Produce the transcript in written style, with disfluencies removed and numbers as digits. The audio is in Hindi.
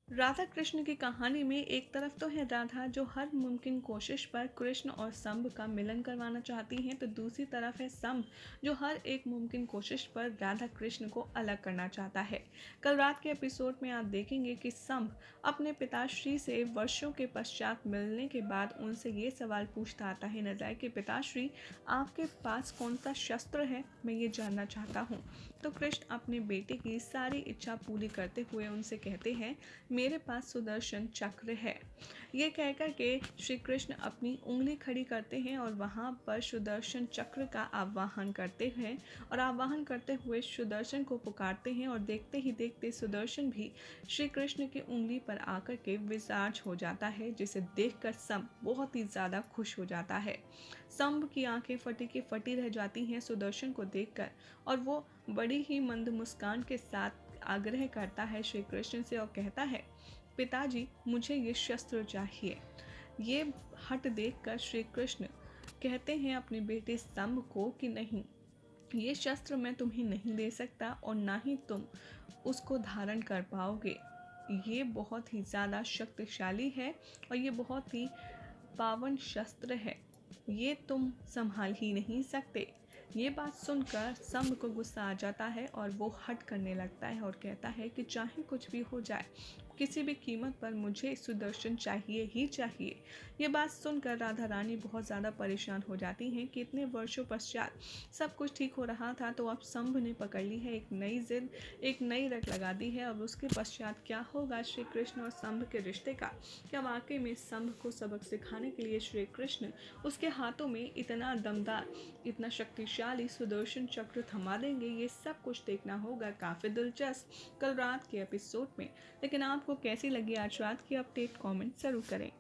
राधा कृष्ण की कहानी में एक तरफ तो है राधा जो हर मुमकिन कोशिश पर कृष्ण और शंभ का मिलन करवाना चाहती हैं, तो दूसरी तरफ है शंभ जो हर एक मुमकिन कोशिश पर राधा कृष्ण को अलग करना चाहता है। कल रात के एपिसोड में आप देखेंगे कि शंभ अपने पिताश्री से वर्षों के पश्चात मिलने के बाद उनसे ये सवाल पूछता आता है नजर कि पिताश्री, आपके पास कौन सा शस्त्र है, मैं ये जानना चाहता हूँ। तो कृष्ण अपने बेटे की सारी इच्छा पूरी करते हुए उनसे कहते हैं, मेरे पास सुदर्शन चक्र है। ये कहकर के श्री कृष्ण अपनी उंगली खड़ी करते हैं और वहाँ पर सुदर्शन चक्र का आवाहन करते हैं और आवाहन करते हुए सुदर्शन को पुकारते हैं और देखते ही देखते सुदर्शन भी श्री कृष्ण की उंगली पर आकर के विचार्ज हो जाता है, जिसे देखकर शंभ बहुत ही ज़्यादा खुश हो जाता है। शंभ की आंखें फटी की फटी रह जाती हैं सुदर्शन को देखकर और वो बड़ी ही मंद मुस्कान के साथ आग्रह करता है श्री कृष्ण से और कहता है, पिताजी मुझे ये शस्त्र चाहिए। ये हट देखकर श्री कृष्ण कहते हैं अपने बेटे शंभ को कि नहीं, ये शस्त्र मैं तुम्हें नहीं दे सकता और ना ही तुम उसको धारण कर पाओगे। ये बहुत ही ज़्यादा शक्तिशाली है और ये बहुत ही पावन शस्त्र है, ये तुम संभाल ही नहीं सकते। ये बात सुनकर शंभ को गुस्सा आ जाता है और वो हट करने लगता है और कहता है कि चाहे कुछ भी हो जाए, किसी भी कीमत पर मुझे सुदर्शन चाहिए ही चाहिए। ये बात सुनकर राधा रानी बहुत ज़्यादा परेशान हो जाती हैं कि इतने वर्षों पश्चात सब कुछ ठीक हो रहा था तो अब शंभ ने पकड़ ली है एक नई जिद, एक नई रट लगा दी है। और उसके पश्चात क्या होगा श्री कृष्ण और शंभ के रिश्ते का, क्या वाकई में शंभ को सबक सिखाने के लिए श्री कृष्ण उसके हाथों में इतना दमदार, इतना शक्तिशाली सुदर्शन चक्र थमा देंगे, ये सब कुछ देखना होगा काफ़ी दिलचस्प कल रात के एपिसोड में। लेकिन आपको कैसी लगी आज रात की अपडेट, कमेंट जरूर करें।